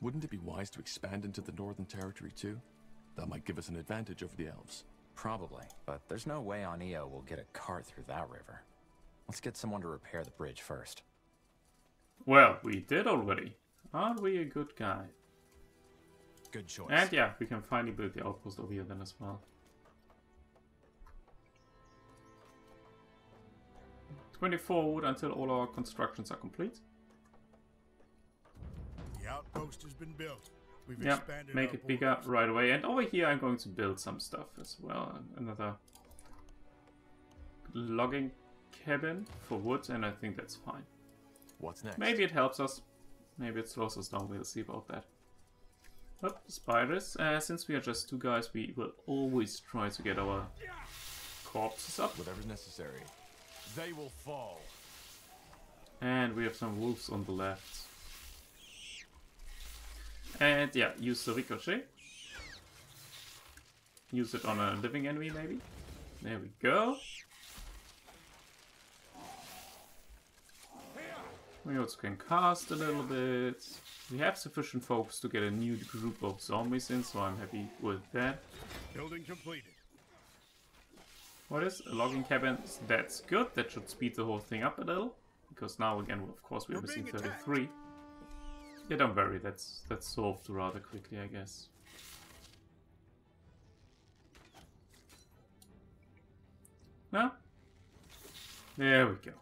Wouldn't it be wise to expand into the Northern Territory too? That might give us an advantage over the elves. Probably, but there's no way Aonir will get a cart through that river. Let's get someone to repair the bridge first. Well, we did already. Aren't we a good guy? Good choice. And yeah, we can finally build the outpost over here then as well. 24 wood until all our constructions are complete. The outpost has been built. We've Yeah, expanded make our it bigger borders. right away. And over here I'm going to build some stuff as well. Another logging cabin for wood, and I think that's fine. What's next? Maybe it helps us. Maybe it slows us down. We'll see about that. But spiders, since we are just two guys, we will always try to get our corpses up. Whatever's necessary. They will fall. And we have some wolves on the left. And yeah, use the ricochet. Use it on a living enemy maybe. There we go. We also can cast a little bit. We have sufficient focus to get a new group of zombies in, so I'm happy with that. Building completed. What is a logging cabin? That's good. That should speed the whole thing up a little. Because now again, of course, we're missing 33. Yeah, don't worry. That's solved rather quickly, I guess. No? There we go.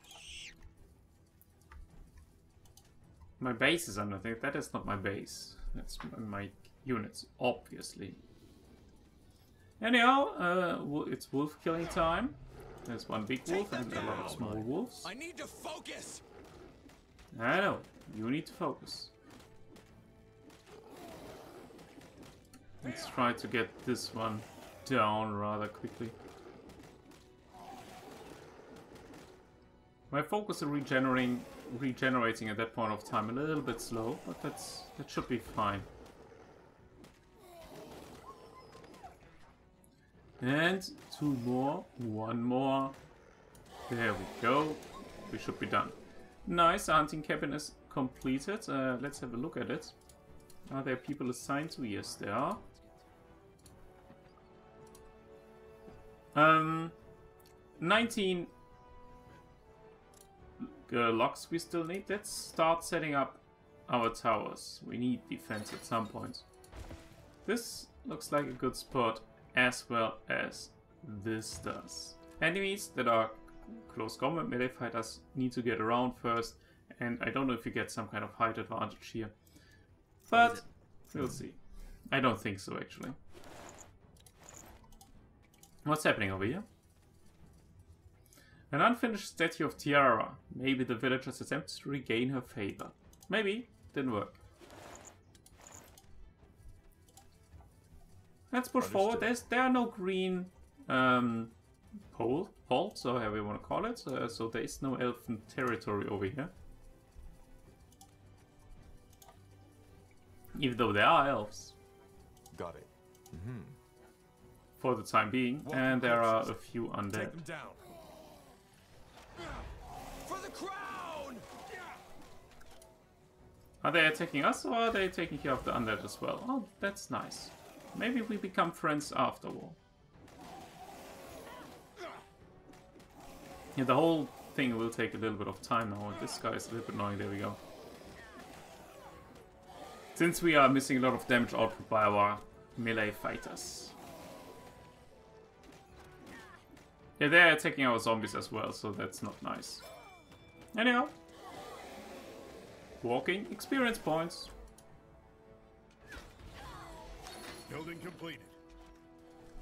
My base is under there. That is not my base. That's my units, obviously. Anyhow, it's wolf killing time. There's one big wolf and a lot of small wolves. I need to focus. I know. You need to focus. Let's try to get this one down rather quickly. My focus is regenerating at that point of time a little bit slow, but that should be fine. And two more, one more. There we go. We should be done. Nice, our hunting cabin is completed. Let's have a look at it. Are there people assigned to? Yes, there are. 19 locks we still need. Let's start setting up our towers. We need defense at some point. This looks like a good spot, as well as this does. Enemies that are close combat melee fighters need to get around first, and I don't know if you get some kind of height advantage here. But we'll see. I don't think so, actually. What's happening over here? An unfinished statue of Tiara. Maybe the villagers attempt to regain her favor. Maybe. Didn't work. Let's push forward. There are no green poles, or however you want to call it. So there is no elfin territory over here. Even though there are elves. Got it. For the time being. And there are a few undead. Take them down. For the crown! Are they attacking us, or are they taking care of the undead as well? Oh, that's nice. Maybe we become friends after all. Yeah, the whole thing will take a little bit of time now. This guy is a little bit annoying. There we go. Since we are missing a lot of damage output by our melee fighters. Yeah, they're attacking our zombies as well, so that's not nice. Anyhow. Walking experience points. Building completed.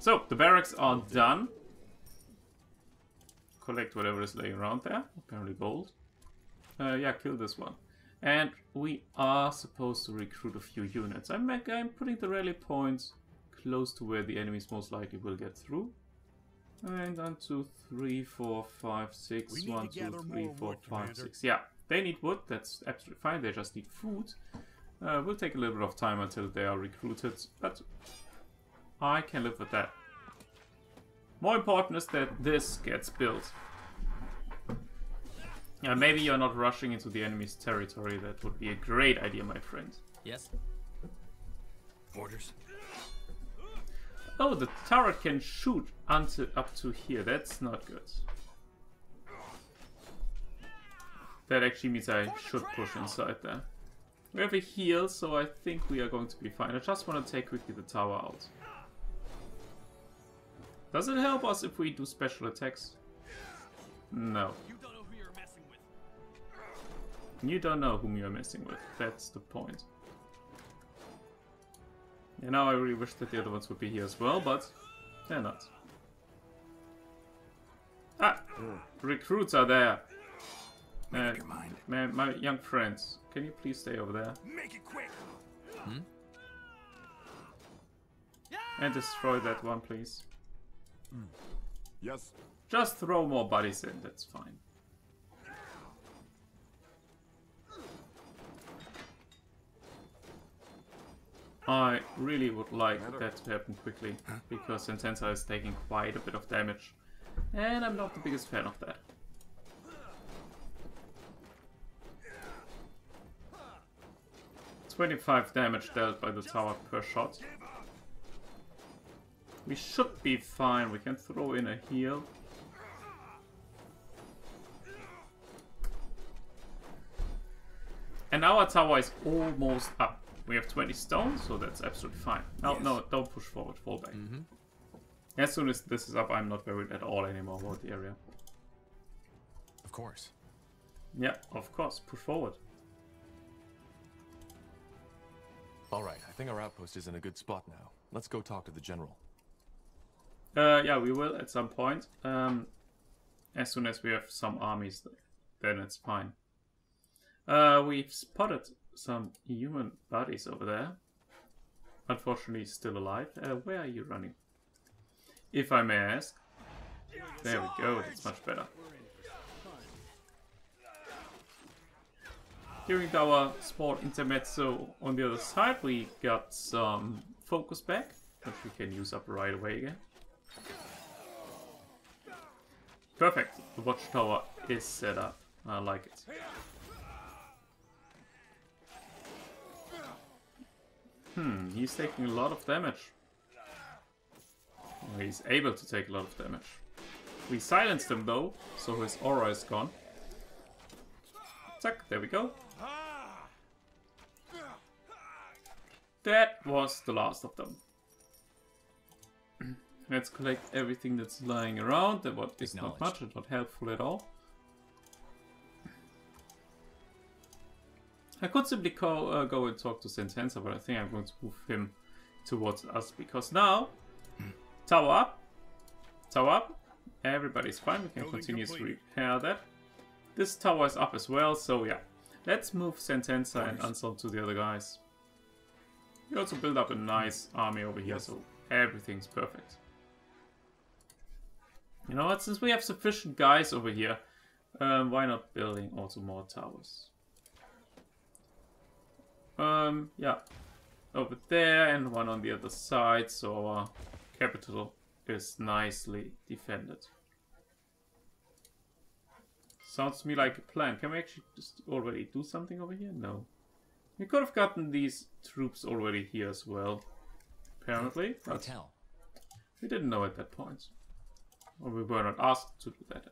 So, the barracks are done. Collect whatever is laying around there. Apparently gold. Yeah, kill this one. And we are supposed to recruit a few units. I'm putting the rally points close to where the enemies most likely will get through. And 1, 2, 3, 4, 5, 6. 1, 2, 3, 4, 5, 6. Yeah, they need wood. That's absolutely fine. They just need food. Will take a little bit of time until they are recruited, but I can live with that. More important is that this gets built. Maybe you're not rushing into the enemy's territory. That would be a great idea, my friend. Yes. Orders. Oh, the turret can shoot until up to here. That's not good. That actually means I should push inside there. We have a heal, so I think we are going to be fine. I just want to take quickly the tower out. Does it help us if we do special attacks? No. You don't know who you're messing with. You don't know whom you're messing with. That's the point. And now I really wish that the other ones would be here as well, but they're not. Ah! Recruits are there. Make up your mind. My young friends, can you please stay over there? Make it quick. And destroy that one, please. Yes. Just throw more bodies in, that's fine. I really would like that to happen quickly, because Sentenza is taking quite a bit of damage. And I'm not the biggest fan of that. $25 damage dealt by the tower per shot. We should be fine. We can throw in a heal. And our tower is almost up. We have 20 stones, so that's absolutely fine. No, no, don't push forward. Fall back. As soon as this is up, I'm not worried at all anymore about the area. Of course. Yeah, of course. Push forward. Alright, I think our outpost is in a good spot now. Let's go talk to the general. Yeah, we will at some point. As soon as we have some armies, then it's fine. We've spotted some human bodies over there. Unfortunately, still alive. Where are you running? If I may ask. There we go, that's much better. During our small intermezzo on the other side, we got some focus back, which we can use up right away again. Perfect, the watchtower is set up. I like it. He's taking a lot of damage. He's able to take a lot of damage. We silenced him though, so his aura is gone. Zack, there we go. That was the last of them. Let's collect everything that's lying around. That is not much and not helpful at all. I could simply go and talk to Sentenza, but I think I'm going to move him towards us because now, tower up, everybody's fine. We can continue to repair that. This tower is up as well, so yeah. Let's move Sentenza and Anselm to the other guys. We also build up a nice army over here, so everything's perfect. You know what, since we have sufficient guys over here, why not building also more towers? Yeah. Over there and one on the other side, so our capital is nicely defended. Sounds to me like a plan. Can we actually just already do something over here? No. We could have gotten these troops already here as well, apparently. But we didn't know at that point. Or we were not asked to do that.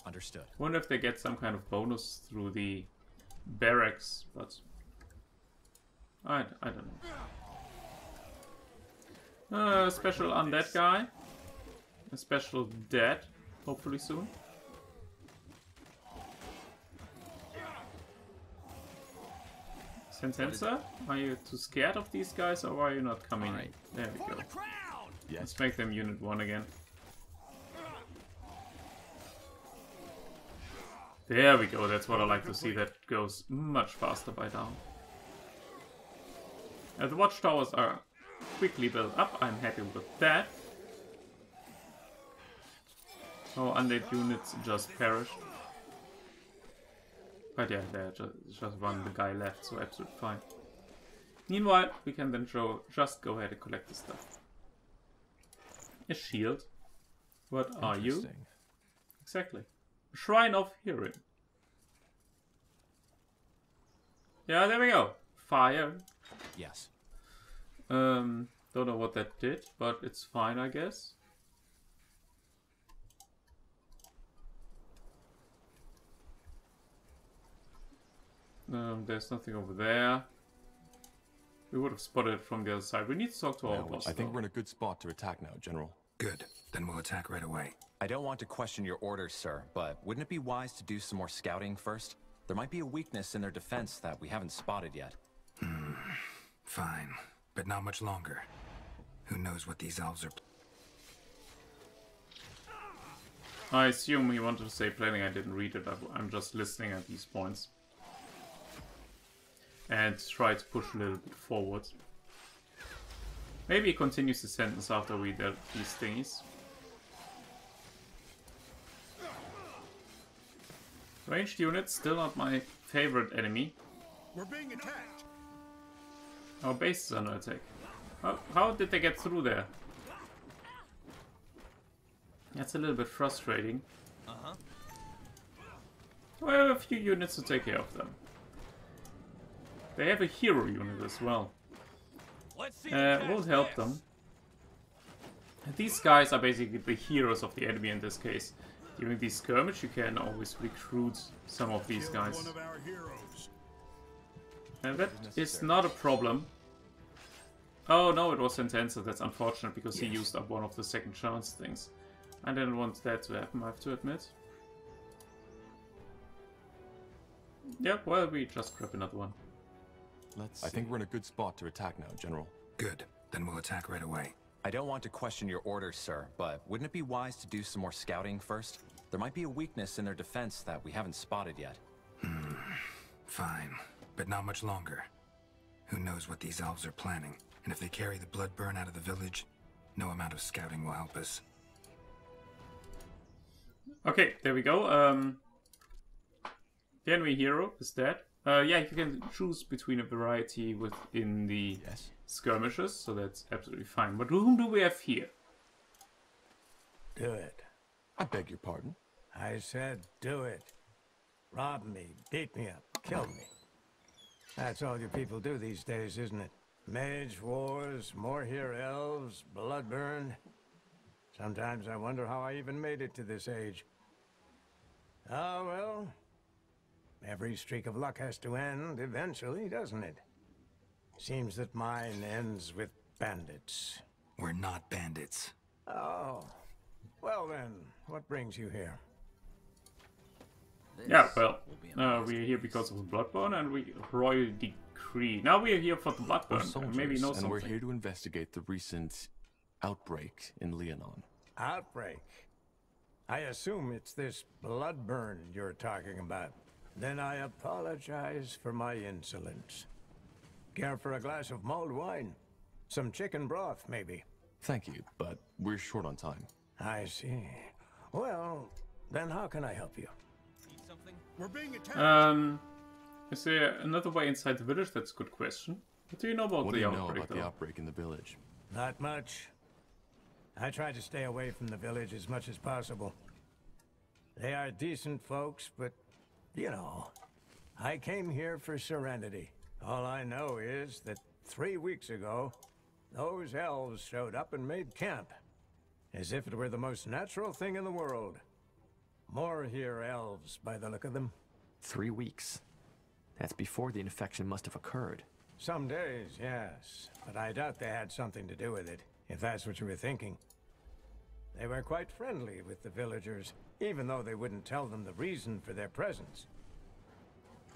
Understood. Wonder if they get some kind of bonus through the barracks, but I don't know. Special undead guy. A special dead, hopefully soon. Sentenza, are you too scared of these guys or are you not coming? Right. There we go. Yes. Let's make them Unit 1 again. There we go, that's what I like to see. That goes much faster by down. The watchtowers are quickly built up. I'm happy with that. Oh, undead units just perished. But yeah, there's just one the guy left, so absolutely fine. Meanwhile, we can then just go ahead and collect the stuff. A shield. What are you? Exactly. Shrine of Hearing. Yeah, there we go. Fire. Yes. Don't know what that did, but it's fine, I guess. There's nothing over there. We would have spotted it from the other side. We need to talk to our boss. I think though. we're in a good spot to attack now, General. Good. Then we'll attack right away. I don't want to question your orders, sir, but wouldn't it be wise to do some more scouting first? There might be a weakness in their defense that we haven't spotted yet. Fine. But not much longer. Who knows what these elves are... I assume he wanted to say planning. I didn't read it. I'm just listening at these points. And try to push a little bit forward. Maybe he continues the sentence after we did these thingies. Ranged units, still not my favorite enemy. We're being attacked! Our base is under attack. How did they get through there? That's a little bit frustrating. We have a few units to take care of them. They have a hero unit as well. Won't help them. These guys are basically the heroes of the enemy in this case. During these skirmish, you can always recruit some of these guys. One of our heroes. And that is not a problem. Oh no, it was intensive. That's unfortunate because he used up one of the second chance things. I didn't want that to happen, I have to admit. Yep, well, we just grab another one. I think we're in a good spot to attack now, General. Good. Then we'll attack right away. I don't want to question your orders, sir, but wouldn't it be wise to do some more scouting first? There might be a weakness in their defense that we haven't spotted yet. Fine. But not much longer. Who knows what these elves are planning? And if they carry the Bloodburn out of the village, no amount of scouting will help us. Okay, there we go. The enemy hero is dead. Yeah, you can choose between a variety within the skirmishes, so that's absolutely fine. But whom do we have here? Do it. I beg your pardon. I said do it. Rob me, beat me up, kill me. That's all you people do these days, isn't it? Mage Wars, more here elves, Bloodburn. Sometimes I wonder how I even made it to this age. Oh, well. Every streak of luck has to end eventually, doesn't it? Seems that mine ends with bandits. We're not bandits. Oh. Well then, what brings you here? Yeah, well, we're here because of the Bloodburn and we royal decree. Now we're here for the We're Bloodburn. soldiers, Maybe know and something. we're here to investigate the recent outbreak in Leonon. Outbreak. I assume it's this Bloodburn you're talking about. Then I apologize for my insolence. Care for a glass of mulled wine? Some chicken broth, maybe? Thank you, but we're short on time. I see. Well, then how can I help you? We're being attacked! Is there another way inside the village? That's a good question. What do you know about What do the you know outbreak, about the outbreak in the village? Not much. I try to stay away from the village as much as possible. They are decent folks, but, you know, I came here for serenity. All I know is that 3 weeks ago, those elves showed up and made camp. As if it were the most natural thing in the world. More here elves, by the look of them. 3 weeks. That's before the infection must have occurred. Some days, yes. But I doubt they had something to do with it, if that's what you were thinking. They were quite friendly with the villagers, even though they wouldn't tell them the reason for their presence.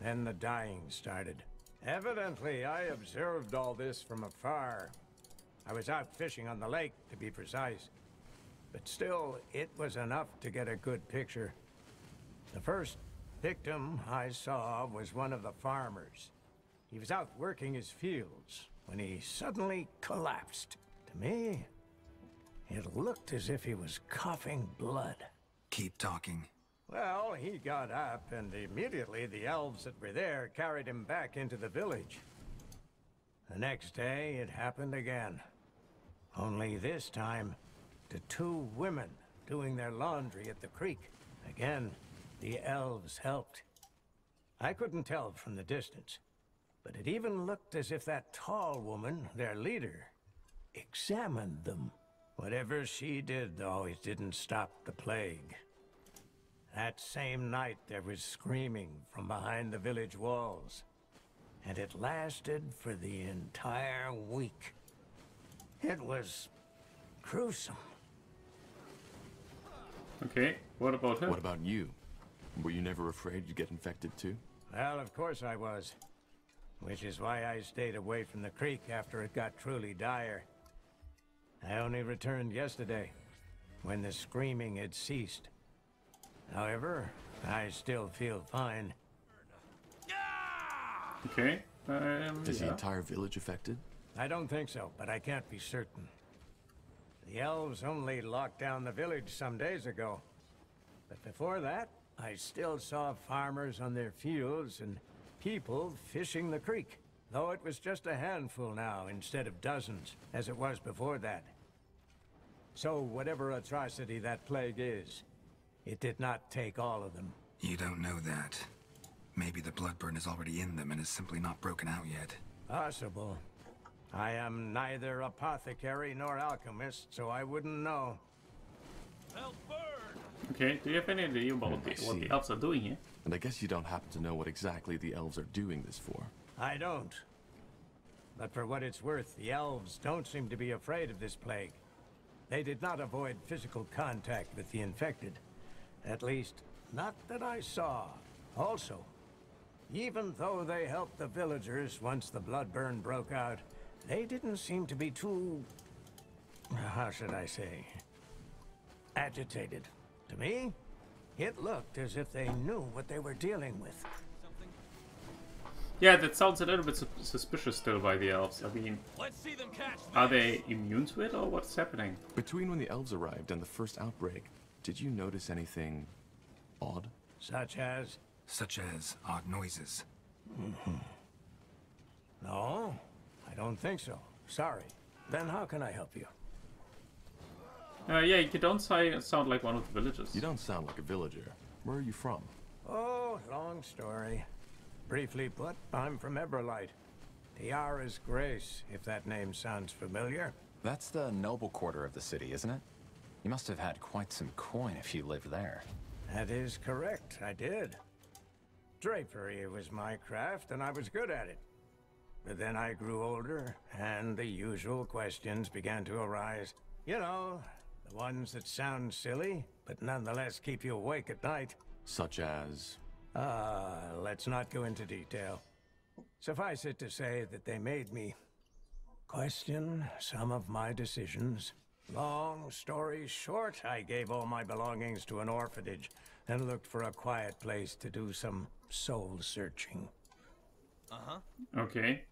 Then the dying started. Evidently, I observed all this from afar. I was out fishing on the lake, to be precise. But still, it was enough to get a good picture. The first victim I saw was one of the farmers. He was out working his fields when he suddenly collapsed. To me, it looked as if he was coughing blood. Keep talking. Well, he got up, and immediately the elves that were there carried him back into the village. The next day, it happened again. Only this time, to 2 women doing their laundry at the creek. Again, the elves helped. I couldn't tell from the distance, But it even looked as if that tall woman, their leader, examined them. Whatever she did, though, it didn't stop the plague. That same night, there was screaming from behind the village walls. And it lasted for the entire week. It was gruesome. Okay, what about her? What about you? Were you never afraid you'd get infected too? Well, of course I was. Which is why I stayed away from the creek after it got truly dire. I only returned yesterday, when the screaming had ceased. However, I still feel fine. Okay, Is the yeah. entire village affected? I don't think so, but I can't be certain. The elves only locked down the village some days ago. But before that, I still saw farmers on their fields and people fishing the creek. Though it was just a handful now instead of dozens, as it was before that. So whatever atrocity that plague is, it did not take all of them. You don't know that. Maybe the Bloodburn is already in them and is simply not broken out yet. Possible. I am neither apothecary nor alchemist, so I wouldn't know. Okay, do you have any idea about what see. the elves are doing here? And I guess you don't happen to know what exactly the elves are doing this for. I don't. But for what it's worth, the elves don't seem to be afraid of this plague. They did not avoid physical contact with the infected. At least, not that I saw. Also, even though they helped the villagers once the Bloodburn broke out, they didn't seem to be too... how should I say? Agitated. To me, it looked as if they knew what they were dealing with. Yeah, that sounds a little bit suspicious still by the elves. I mean, are they immune to it or what's happening? Between when the elves arrived and the first outbreak, did you notice anything odd? Such as? Such as odd noises. No, I don't think so. Sorry. Then how can I help you? Yeah, you don't sound like one of the villagers. You don't sound like a villager. Where are you from? Oh, long story. Briefly put, I'm from Eberlight. Tiara's Grace, if that name sounds familiar. That's the noble quarter of the city, isn't it? You must have had quite some coin if you lived there. That is correct, I did. Drapery was my craft, and I was good at it. But then I grew older, and the usual questions began to arise. You know, the ones that sound silly, but nonetheless keep you awake at night. Such as... Let's not go into detail. Suffice it to say that they made me question some of my decisions. Long story short, I gave all my belongings to an orphanage and looked for a quiet place to do some soul searching. Okay.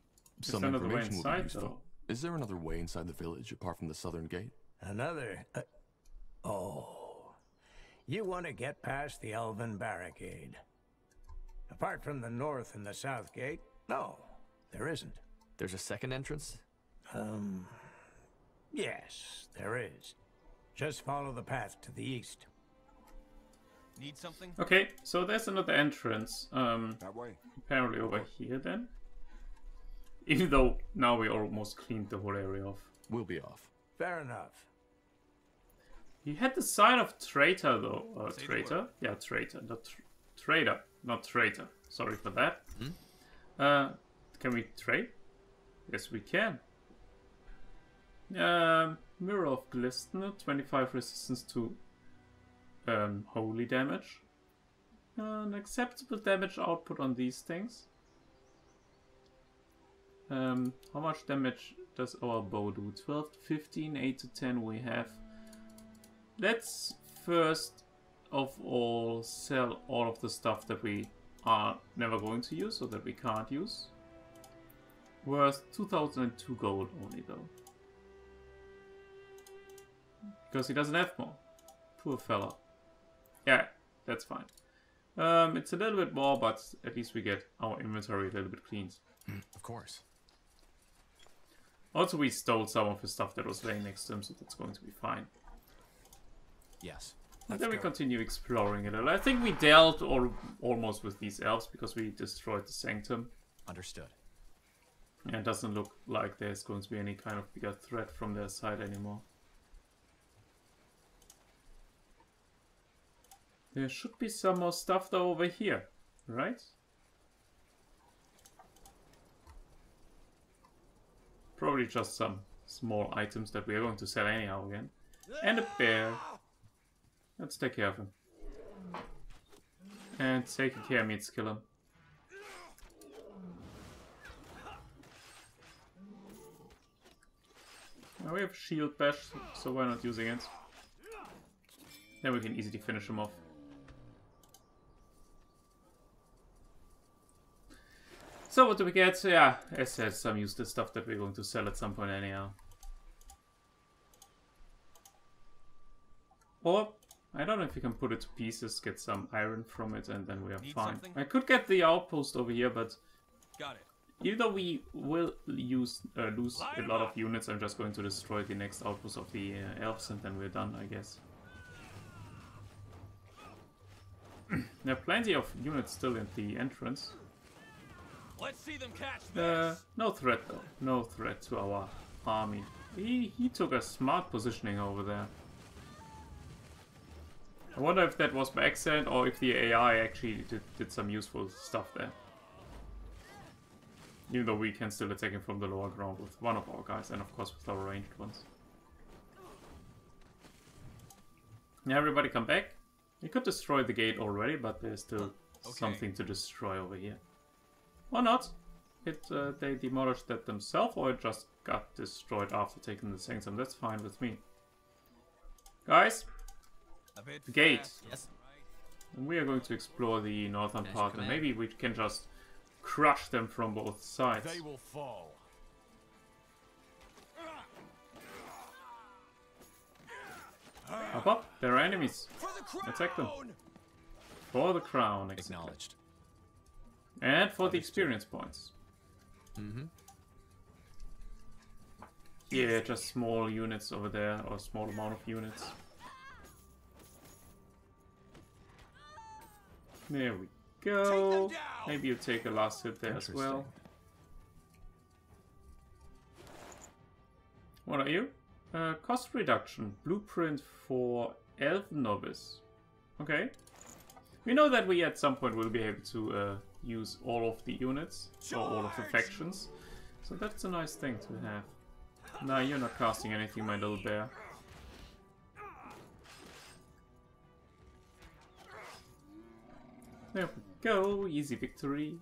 Some another way information will be inside, useful. though. Is there another way inside the village apart from the southern gate? Another... oh. You want to get past the Elven Barricade. Apart from the north and the south gate, no, there isn't. There's a second entrance? Yes, there is. Just follow the path to the east. Need something? Okay, so there's another entrance. That way. Apparently over here then. Even though now we almost cleaned the whole area off. We'll be off. Fair enough. He had the sign of traitor though. Say the Traitor? word. Yeah, traitor. Not trader, not traitor. Sorry for that. Can we trade? Yes, we can. Mirror of Glisten, 25 resistance to holy damage. An acceptable damage output on these things. How much damage does our bow do? 12 to 15, 8 to 10 we have. Let's first of all sell all of the stuff that we are never going to use or that we can't use. Worth 2002 gold only though. Because he doesn't have more. Poor fella. Yeah, that's fine. It's a little bit more, but at least we get our inventory a little bit cleaned. Of course. Also, we stole some of his stuff that was laying next to him, so that's going to be fine. Yes. And then we continue exploring it. I think we dealt almost with these elves because we destroyed the sanctum. Understood. Yeah, it doesn't look like there's going to be any kind of bigger threat from their side anymore. There should be some more stuff though over here, right? Probably just some small items that we are going to sell anyhow again. And a bear. Let's take care of him. And taking care means kill him. Now we have shield bash, so why not using it? Then we can easily finish him off. So what do we get? Yeah, as said, some useless stuff that we're going to sell at some point anyhow. Or, I don't know if you can put it to pieces, get some iron from it, and then we are fine. Something? I could get the outpost over here, but Got it. even though we will lose a lot of units, I'm just going to destroy the next outpost of the elves, and then we're done, I guess. There are plenty of units still in the entrance. Let's see them catch this. No threat though. No threat to our army. He took a smart positioning over there. I wonder if that was by accident or if the AI actually did some useful stuff there. Even though we can still attack him from the lower ground with one of our guys and of course with our ranged ones. Yeah, everybody come back. We could destroy the gate already, but there's still something to destroy over here. Or not. They demolished that themselves, or it just got destroyed after taking the sanctum. That's fine with me. Guys, the gate. Yes. And we are going to explore the northern part, and maybe we can just crush them from both sides. They will fall. Up, up. There are enemies. For the crown. Attack them. For the crown. Exactly. Acknowledged. And for the experience points. Mm-hmm. Yeah, just small units over there, or small amount of units. There we go. Maybe you take a last hit there as well. What are you? Cost reduction. Blueprint for Elven Novice. Okay. We know that we at some point will be able to use all of the units, or all of the factions. So that's a nice thing to have. Nah, you're not casting anything, my little bear. There we go, easy victory.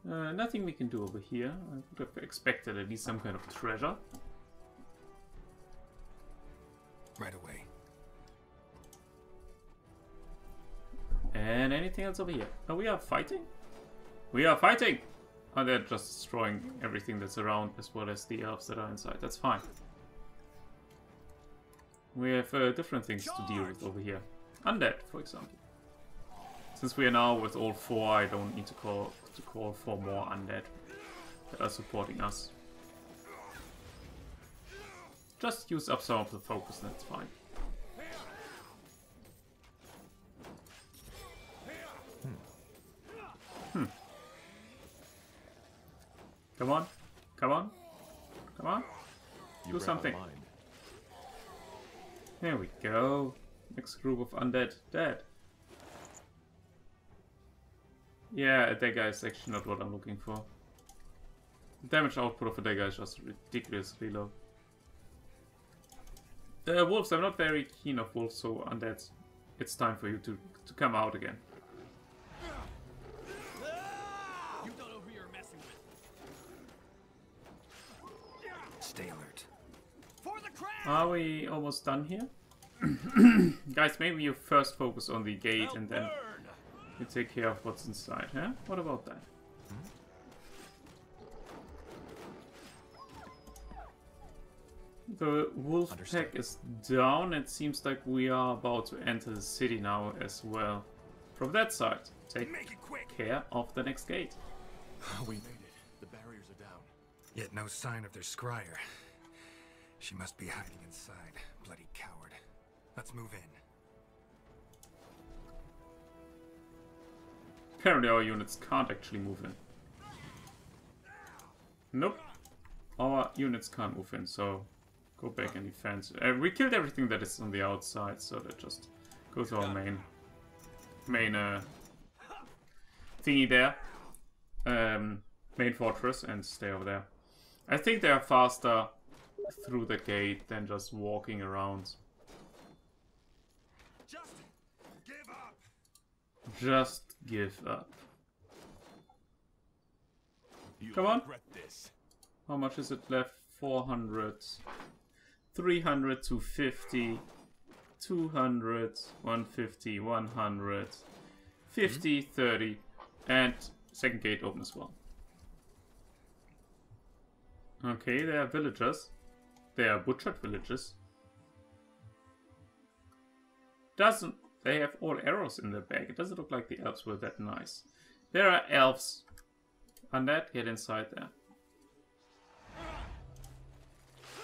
Nothing we can do over here. I would have expected at least some kind of treasure. Right away. And anything else over here? Oh, we are fighting? We are fighting! Oh, they're just destroying everything that's around, as well as the elves that are inside. That's fine. We have different things to deal with over here. Undead, for example. Since we are now with all 4, I don't need to call for more undead that are supporting us. Just use up some of the focus, and that's fine. Come on, come on, come on. Do something. There we go. Next group of undead dead. Yeah, a dagger is actually not what I'm looking for. The damage output of a dagger is just ridiculously low. Wolves, I'm not very keen of wolves, so undead, it's time for you to come out again. You don't know who you're messing with. Stay alert. For the crown. Are we almost done here? Guys, maybe you first focus on the gate and then you take care of what's inside, huh? What about that? The wolf pack is down. It seems like we are about to enter the city now as well. From that side, take care of the next gate. We made it. The barriers are down. Yet no sign of their scryer. She must be hiding inside. Bloody coward. Let's move in. Apparently our units can't actually move in. Nope. Our units can't move in, so go back and defense. We killed everything that is on the outside, so that just go to our main thingy there. Main fortress and stay over there. I think they are faster through the gate than just walking around. Just give up. Just give up. You Come on. regret this. How much is it left? 400. 300, 250. 200, 150, 100. 50, 30. And second gate open as well. Okay, they are villagers. They are butchered villagers. They have all arrows in their bag. It doesn't look like the elves were that nice. There are elves. Undead, get inside there.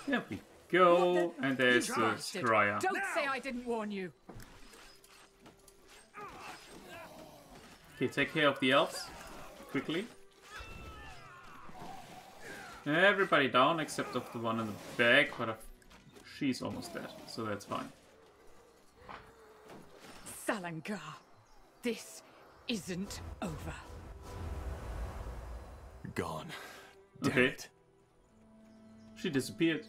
There we go. And there's the Scryer. Don't say I didn't warn you. Okay, take care of the elves. Quickly. Everybody down except of the one in the back, but she's almost dead, so that's fine. Salangar, this isn't over. Gone. Damn Okay. it. She disappeared.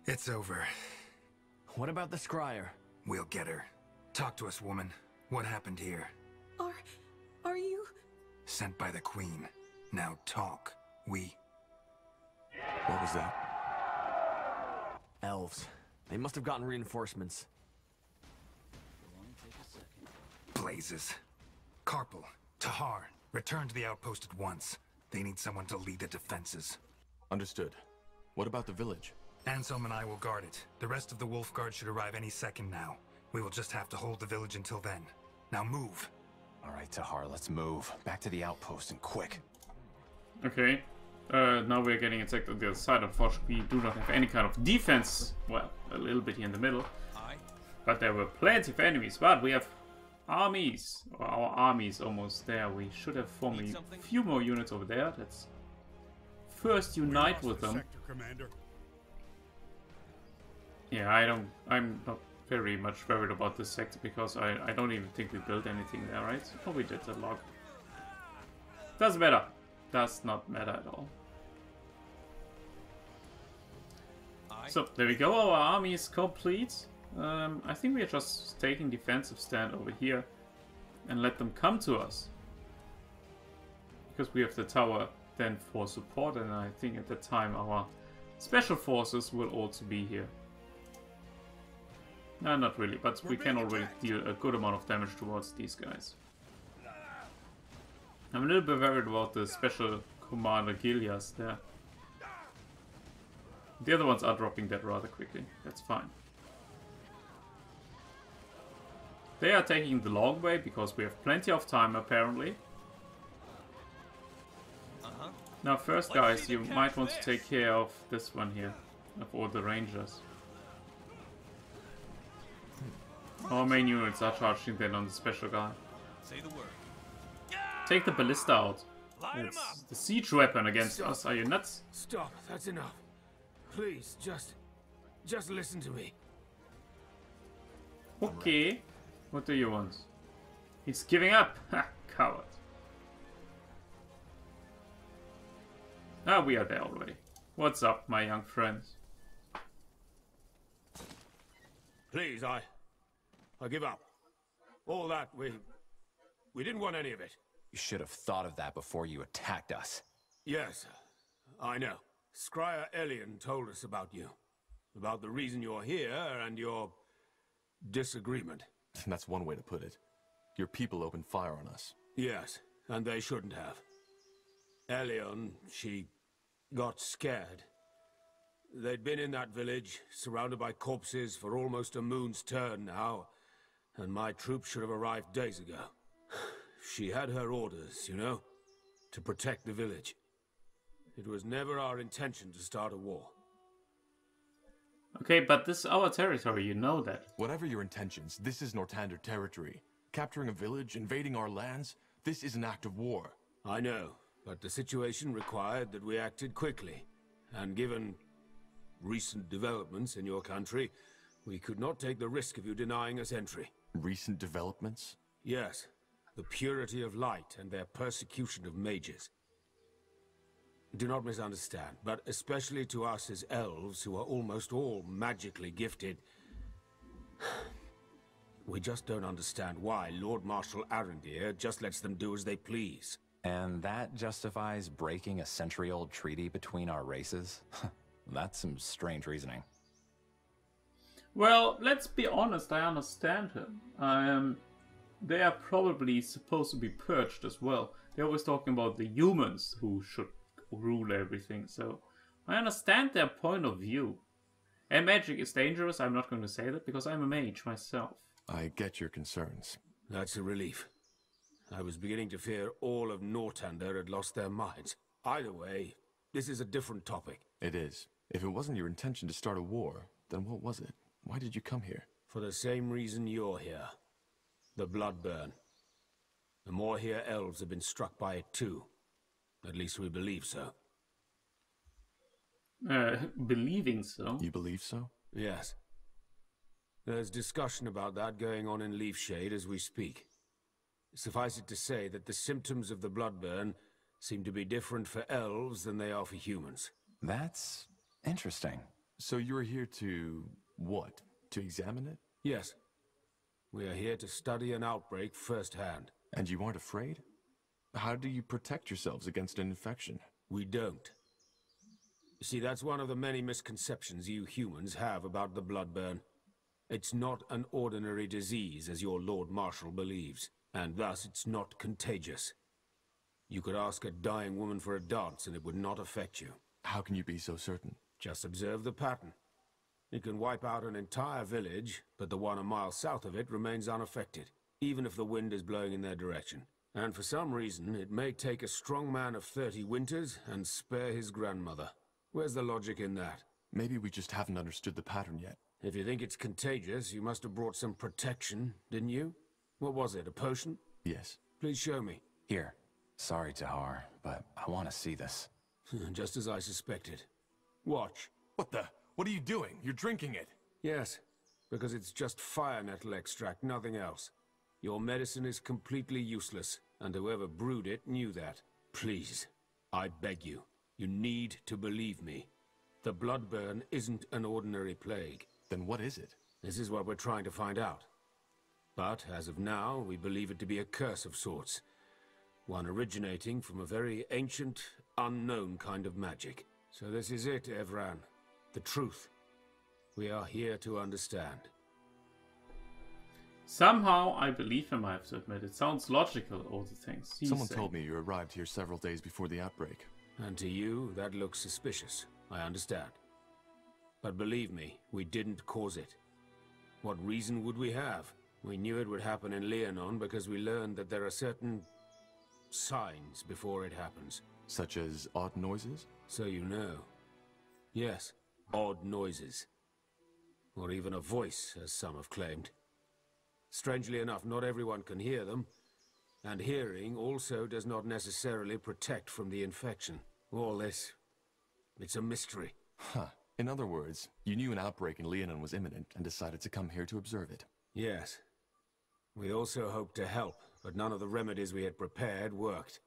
It's over. What about the scryer? We'll get her. Talk to us, woman. What happened here? Are you? Sent by the Queen. Now talk. What was that? Elves. They must have gotten reinforcements. Blazes. Carpal, Tahar, return to the outpost at once. They need someone to lead the defenses. Understood. What about the village? Anselm and I will guard it. The rest of the Wolf Guard should arrive any second now. We will just have to hold the village until then. Now move. Alright, Tahar, let's move. Back to the outpost and quick. Okay. Now we're getting attacked on the other side. Unfortunately, we do not have any kind of defense. Well, a little bit here in the middle. But there were plenty of enemies. But we have armies. Or our armies almost there. We should have formed a few more units over there. Let's first unite with them. Sector Commander. Yeah, I'm not very much worried about this sector because I don't even think we built anything there, right? Oh, we did a log. Doesn't matter. Does not matter at all. So, there we go. Our army is complete. I think we are just taking defensive stand over here and let them come to us. Because we have the tower then for support, and I think at the time our special forces will also be here. No, not really, but we can already deal a good amount of damage towards these guys. I'm a little bit worried about the special commander Gilias there. The other ones are dropping that rather quickly. That's fine. They are taking the long way because we have plenty of time apparently. Now first guys, you might want to take care of this one here. Of all the rangers. Our main units are charging then on the special guy. Say the word. Take the ballista out. Light 'em It's up. the siege weapon against us. Are you nuts? Stop. That's enough. Please, just listen to me. Okay. What do you want? He's giving up. Ha, coward. Ah, we are there already. What's up, my young friends? Please, I give up. All that, we didn't want any of it. You should have thought of that before you attacked us. Yes, I know. Scryer Elian told us about you. About the reason you're here and your disagreement. That's one way to put it. Your people opened fire on us. Yes, and they shouldn't have. Elian, she got scared. They'd been in that village, surrounded by corpses for almost a moon's turn now, and my troops should have arrived days ago. She had her orders, you know, to protect the village. It was never our intention to start a war. Okay, but this is our territory, you know that. Whatever your intentions, this is Northander territory. Capturing a village, invading our lands, this is an act of war. I know, but the situation required that we acted quickly. And given recent developments in your country, we could not take the risk of you denying us entry. Recent developments? Yes, the purity of light and their persecution of mages. Do not misunderstand, but especially to us as elves, who are almost all magically gifted, we just don't understand why Lord Marshal Aonir just lets them do as they please. And that justifies breaking a century-old treaty between our races? That's some strange reasoning. Well, let's be honest, I understand him. They are probably supposed to be purged as well. They're always talking about the humans who should rule everything, so I understand their point of view. And magic is dangerous, I'm not going to say that, because I'm a mage myself. I get your concerns. That's a relief. I was beginning to fear all of Northander had lost their minds. Either way, this is a different topic. It is. If it wasn't your intention to start a war, then what was it? Why did you come here? For the same reason you're here. The Bloodburn. The Moorhere elves have been struck by it too. At least we believe so. Believing so? You believe so? Yes. There's discussion about that going on in Leafshade as we speak. Suffice it to say that the symptoms of the Bloodburn seem to be different for elves than they are for humans. That's interesting. So you're here to... what? To examine it? Yes. We are here to study an outbreak firsthand. And you aren't afraid? How do you protect yourselves against an infection? We don't. You see, that's one of the many misconceptions you humans have about the Bloodburn. It's not an ordinary disease, as your Lord Marshal believes, and thus it's not contagious. You could ask a dying woman for a dance and it would not affect you. How can you be so certain? Just observe the pattern. It can wipe out an entire village, but the one a mile south of it remains unaffected, even if the wind is blowing in their direction. And for some reason, it may take a strong man of 30 winters and spare his grandmother. Where's the logic in that? Maybe we just haven't understood the pattern yet. If you think it's contagious, you must have brought some protection, didn't you? What was it, a potion? Yes. Please show me. Here. Sorry, Tahar, but I want to see this. Just as I suspected. Watch. What the? What are you doing? You're drinking it. Yes, because it's just fire nettle extract, nothing else. Your medicine is completely useless, and whoever brewed it knew that. Please, I beg you, you need to believe me. The Bloodburn isn't an ordinary plague. Then what is it? This is what we're trying to find out. But, as of now, we believe it to be a curse of sorts. One originating from a very ancient, unknown kind of magic. So this is it, Evran. The truth. We are here to understand. Somehow I believe him, I have to admit. It sounds logical, all the things he's Someone saying. told me you arrived here several days before the outbreak. And to you, that looks suspicious. I understand. But believe me, we didn't cause it. What reason would we have? We knew it would happen in Leonon because we learned that there are certain signs before it happens. Such as odd noises? So you know. Yes, odd noises. Or even a voice, as some have claimed. Strangely enough, not everyone can hear them, and hearing also does not necessarily protect from the infection. All this, it's a mystery. Huh. In other words, you knew an outbreak in Leonon was imminent and decided to come here to observe it. Yes. We also hoped to help, but none of the remedies we had prepared worked.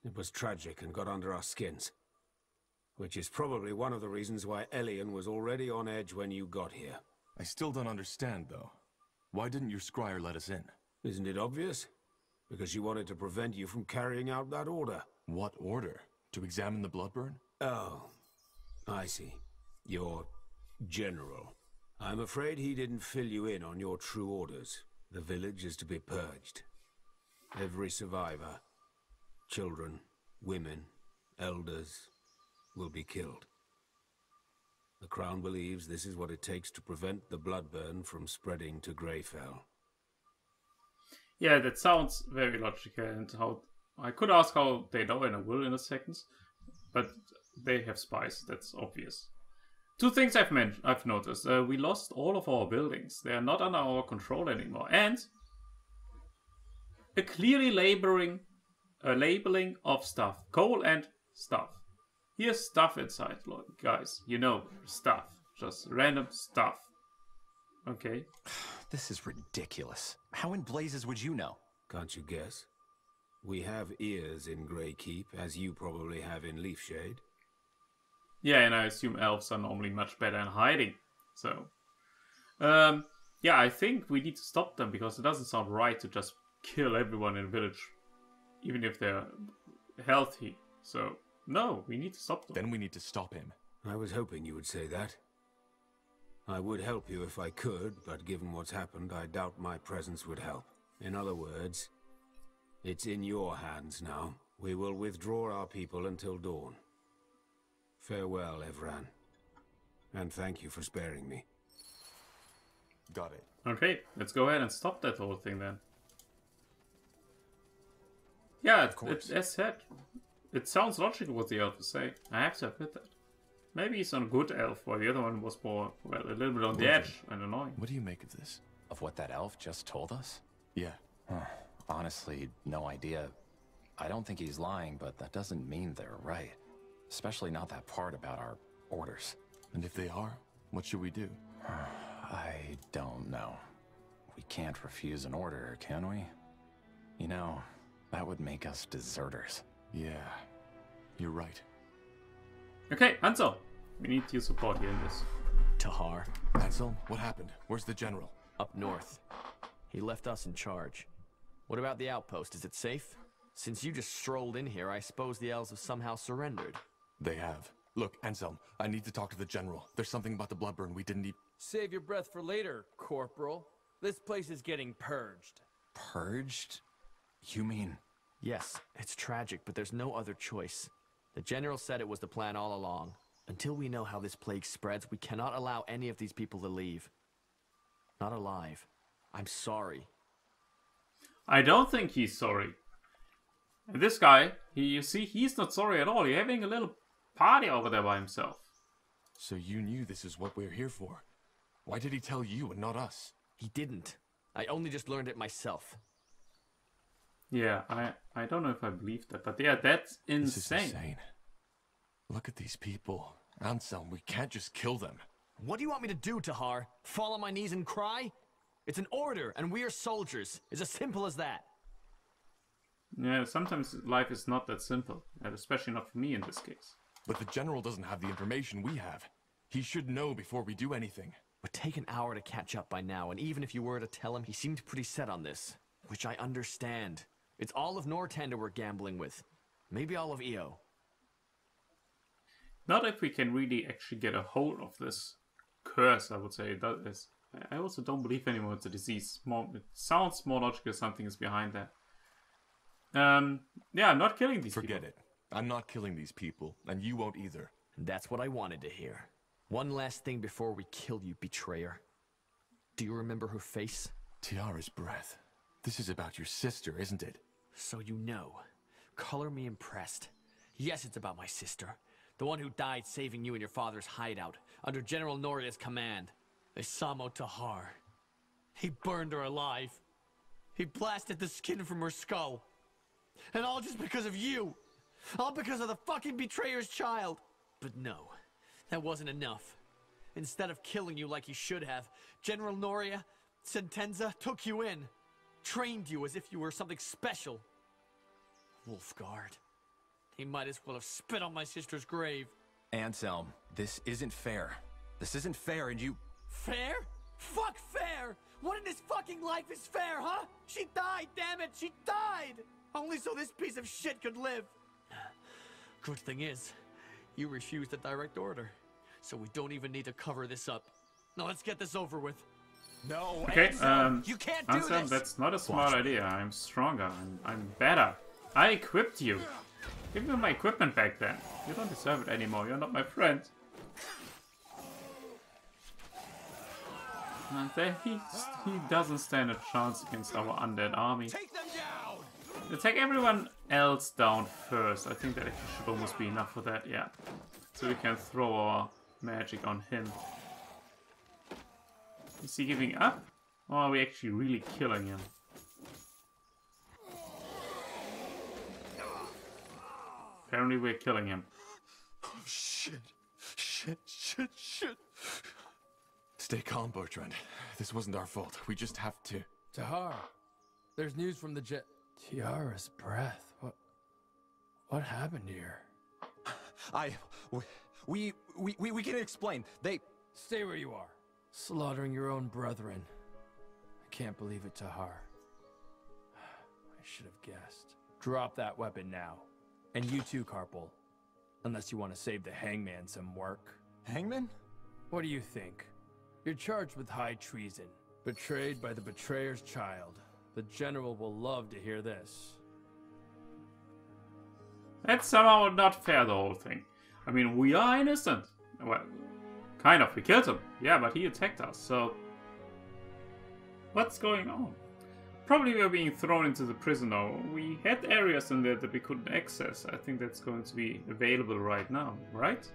It was tragic and got under our skins. Which is probably one of the reasons why Elion was already on edge when you got here. I still don't understand, though. Why didn't your scryer let us in? Isn't it obvious? Because she wanted to prevent you from carrying out that order. What order? To examine the Bloodburn? Oh, I see. Your general. I'm afraid he didn't fill you in on your true orders. The village is to be purged. Every survivor, children, women, elders, will be killed. The Crown believes this is what it takes to prevent the Bloodburn from spreading to Greyfell. Yeah, that sounds very logical, and how I could ask how they know, and I will in a second, but they have spies, that's obvious. Two things I've noticed. We lost all of our buildings. They are not under our control anymore. And a clearly laboring a labeling of stuff. Coal and stuff. Here's stuff inside, guys. You know, stuff. Just random stuff. Okay. This is ridiculous. How in blazes would you know? Can't you guess? We have ears in Grey Keep, as you probably have in Leafshade. Yeah, and I assume elves are normally much better in hiding. So, yeah, I think we need to stop them because it doesn't sound right to just kill everyone in the village, even if they're healthy. So, no, we need to stop them. Then we need to stop him. I was hoping you would say that. I would help you if I could, but given what's happened, I doubt my presence would help. In other words, it's in your hands now. We will withdraw our people until dawn. Farewell, Evran. And thank you for sparing me. Got it. Okay, let's go ahead and stop that whole thing then. Yeah, as said, it sounds logical what the elf is saying. I have to admit that. Maybe he's on a good elf, while the other one was more, well, a little bit on the edge and annoying. What do you make of this? Of what that elf just told us? Yeah. Honestly, no idea. I don't think he's lying, but that doesn't mean they're right. Especially not that part about our orders. And if they are, what should we do? I don't know. We can't refuse an order, can we? You know, that would make us deserters. Yeah, you're right. Okay, Ansel, we need your support here in this. Tahar, Ansel, what happened? Where's the general? up north. He left us in charge. What about the outpost? Is it safe? Since you just strolled in here, I suppose the elves have somehow surrendered. They have. Look, Anselm, I need to talk to the general. There's something about the Bloodburn we didn't even... Save your breath for later, Corporal. This place is getting purged. Purged? You mean... Yes, it's tragic, but there's no other choice. The general said it was the plan all along. Until we know how this plague spreads, we cannot allow any of these people to leave. Not alive. I'm sorry. I don't think he's sorry. And this guy, you see, he's not sorry at all. He's having a little party over there by himself. So you knew this is what we're here for. Why did he tell you and not us? He didn't. I only just learned it myself. Yeah, I don't know if I believe that, but yeah, that's insane. This is insane. Look at these people. Anselm, we can't just kill them. What do you want me to do, Tahar? Fall on my knees and cry? It's an order, and we are soldiers. It's as simple as that. Yeah, sometimes life is not that simple, and especially not for me in this case. But the general doesn't have the information we have. He should know before we do anything. Would take an hour to catch up by now, and even if you were to tell him, he seemed pretty set on this. Which I understand. It's all of Northander we're gambling with. Maybe all of EO. Not if we can really actually get a hold of this curse, I would say. That is, I also don't believe anymore it's a disease. It sounds more logical something is behind that. Yeah, I'm not killing these people. Forget it. I'm not killing these people, and you won't either. That's what I wanted to hear. One last thing before we kill you, betrayer. Do you remember her face? Tiara's breath. This is about your sister, isn't it? So you know. Color me impressed. Yes, it's about my sister. The one who died saving you in your father's hideout, under General Noria's command. Isamo Tahar. He burned her alive. He blasted the skin from her skull. And all just because of you. All because of the fucking betrayer's child. But no, that wasn't enough. Instead of killing you like he should have, General Noria, Sentenza took you in. Trained you as if you were something special. Wolfguard. He might as well have spit on my sister's grave. Anselm, this isn't fair. This isn't fair, and you... Fair? Fuck fair! What in this fucking life is fair, huh? She died, damn it! She died! Only so this piece of shit could live. Good thing is, you refused a direct order. So we don't even need to cover this up. Now let's get this over with. No, okay, Anselm, you can't do Anselm, this! That's not a smart idea. I'm stronger. I'm better. I equipped you. Give me my equipment back then. You don't deserve it anymore. You're not my friend. And then he doesn't stand a chance against our undead army. Take them down! We'll take everyone else down first. I think that actually should almost be enough for that, yeah. So we can throw our magic on him. Is he giving up? Or are we actually really killing him? Apparently we're killing him. Oh, shit. Shit. Stay calm, Bertrand. This wasn't our fault. We just have to... Tahar, there's news from the Tiara's breath. What happened here? We can explain. They... Stay where you are. Slaughtering your own brethren. I can't believe it, Tahar. I should have guessed. Drop that weapon now. And you too, Carpal. Unless you want to save the hangman some work. Hangman? What do you think? You're charged with high treason. Betrayed by the betrayer's child. The general will love to hear this. That's somehow not fair, the whole thing. I mean, we are innocent. Well, kind of. We killed him. Yeah, but he attacked us, so... What's going on? Probably we are being thrown into the prison now. We had areas in there that we couldn't access. I think that's going to be available right now, right?